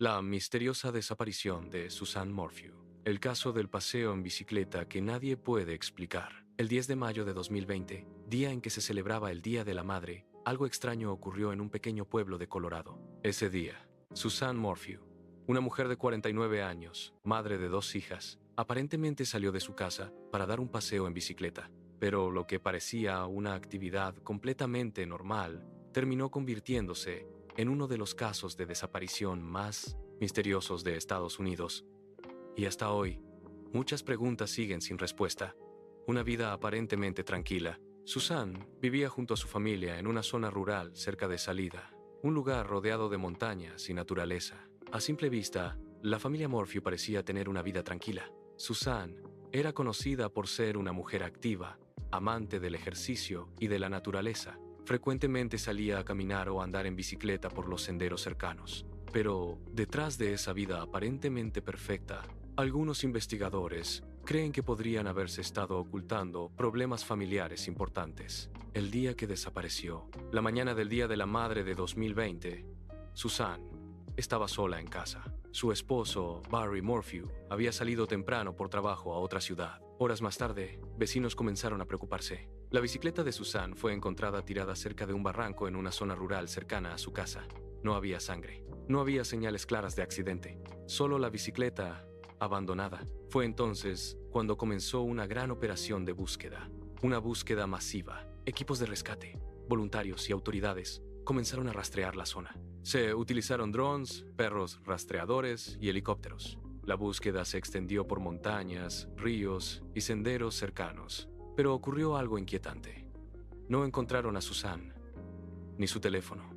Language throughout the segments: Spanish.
La misteriosa desaparición de Suzanne Morphew. El caso del paseo en bicicleta que nadie puede explicar. El 10 de mayo de 2020, día en que se celebraba el Día de la Madre, algo extraño ocurrió en un pequeño pueblo de Colorado. Ese día, Suzanne Morphew, una mujer de 49 años, madre de 2 hijas, aparentemente salió de su casa para dar un paseo en bicicleta. Pero lo que parecía una actividad completamente normal terminó convirtiéndose en uno de los casos de desaparición más misteriosos de Estados Unidos. Y hasta hoy, muchas preguntas siguen sin respuesta. Una vida aparentemente tranquila. Suzanne vivía junto a su familia en una zona rural cerca de Salida, un lugar rodeado de montañas y naturaleza. A simple vista, la familia Morphew parecía tener una vida tranquila. Suzanne era conocida por ser una mujer activa, amante del ejercicio y de la naturaleza. Frecuentemente salía a caminar o andar en bicicleta por los senderos cercanos. Pero detrás de esa vida aparentemente perfecta, algunos investigadores creen que podrían haberse estado ocultando problemas familiares importantes. El día que desapareció, la mañana del Día de la Madre de 2020, Suzanne estaba sola en casa. Su esposo, Barry Morphew, había salido temprano por trabajo a otra ciudad. Horas más tarde, vecinos comenzaron a preocuparse. La bicicleta de Suzanne fue encontrada tirada cerca de un barranco en una zona rural cercana a su casa. No había sangre. No había señales claras de accidente. Solo la bicicleta abandonada. Fue entonces cuando comenzó una gran operación de búsqueda. Una búsqueda masiva. Equipos de rescate, voluntarios y autoridades comenzaron a rastrear la zona. Se utilizaron drones, perros rastreadores y helicópteros. La búsqueda se extendió por montañas, ríos y senderos cercanos. Pero ocurrió algo inquietante. No encontraron a Suzanne, ni su teléfono,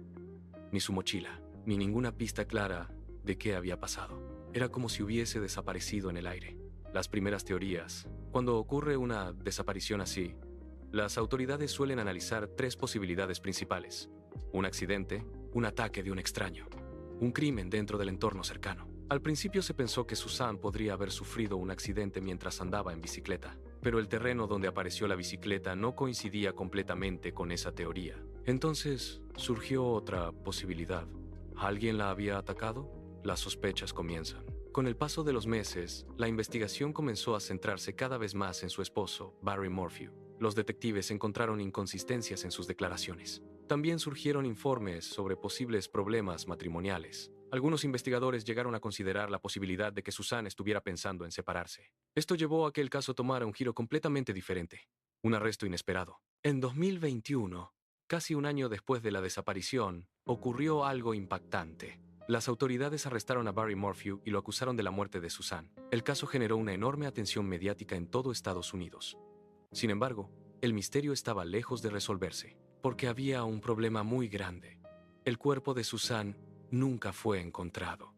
ni su mochila, ni ninguna pista clara de qué había pasado. Era como si hubiese desaparecido en el aire. Las primeras teorías. Cuando ocurre una desaparición así, las autoridades suelen analizar 3 posibilidades principales: un accidente, un ataque de un extraño, un crimen dentro del entorno cercano. Al principio se pensó que Suzanne podría haber sufrido un accidente mientras andaba en bicicleta, pero el terreno donde apareció la bicicleta no coincidía completamente con esa teoría. Entonces surgió otra posibilidad. ¿Alguien la había atacado? Las sospechas comienzan. Con el paso de los meses, la investigación comenzó a centrarse cada vez más en su esposo, Barry Morphew. Los detectives encontraron inconsistencias en sus declaraciones. También surgieron informes sobre posibles problemas matrimoniales. Algunos investigadores llegaron a considerar la posibilidad de que Suzanne estuviera pensando en separarse. Esto llevó a que el caso tomara un giro completamente diferente. Un arresto inesperado. En 2021, casi un año después de la desaparición, ocurrió algo impactante. Las autoridades arrestaron a Barry Morphew y lo acusaron de la muerte de Suzanne. El caso generó una enorme atención mediática en todo Estados Unidos. Sin embargo, el misterio estaba lejos de resolverse, porque había un problema muy grande. El cuerpo de Suzanne nunca fue encontrado.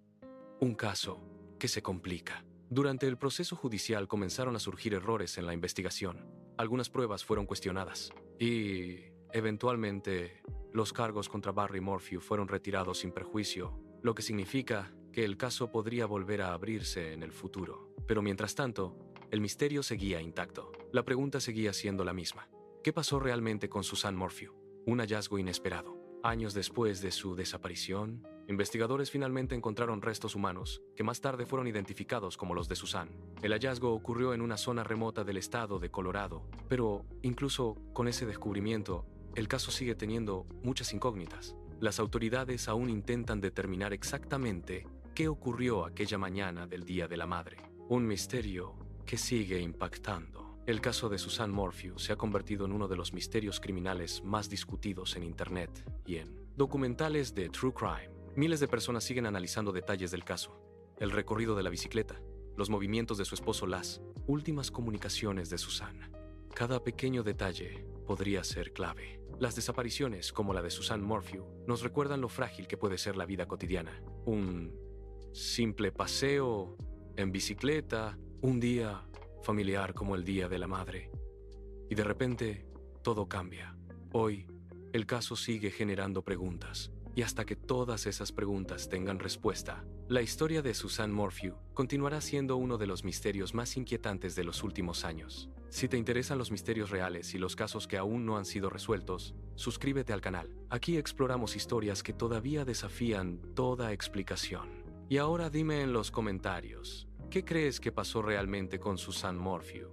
Un caso que se complica. Durante el proceso judicial comenzaron a surgir errores en la investigación. Algunas pruebas fueron cuestionadas y, eventualmente, los cargos contra Barry Morphew fueron retirados sin perjuicio, lo que significa que el caso podría volver a abrirse en el futuro. Pero mientras tanto, el misterio seguía intacto. La pregunta seguía siendo la misma. ¿Qué pasó realmente con Suzanne Morphew? Un hallazgo inesperado. Años después de su desaparición, investigadores finalmente encontraron restos humanos que más tarde fueron identificados como los de Suzanne. El hallazgo ocurrió en una zona remota del estado de Colorado, pero incluso con ese descubrimiento, el caso sigue teniendo muchas incógnitas. Las autoridades aún intentan determinar exactamente qué ocurrió aquella mañana del Día de la Madre. Un misterio que sigue impactando. El caso de Suzanne Morphew se ha convertido en uno de los misterios criminales más discutidos en Internet y en documentales de True Crime. Miles de personas siguen analizando detalles del caso: el recorrido de la bicicleta, los movimientos de su esposo, las últimas comunicaciones de Suzanne. Cada pequeño detalle podría ser clave. Las desapariciones, como la de Suzanne Morphew, nos recuerdan lo frágil que puede ser la vida cotidiana. Un simple paseo en bicicleta, un día familiar como el Día de la Madre. Y de repente, todo cambia. Hoy, el caso sigue generando preguntas. Y hasta que todas esas preguntas tengan respuesta, la historia de Suzanne Morphew continuará siendo uno de los misterios más inquietantes de los últimos años. Si te interesan los misterios reales y los casos que aún no han sido resueltos, suscríbete al canal. Aquí exploramos historias que todavía desafían toda explicación. Y ahora dime en los comentarios, ¿qué crees que pasó realmente con Susan Morphew?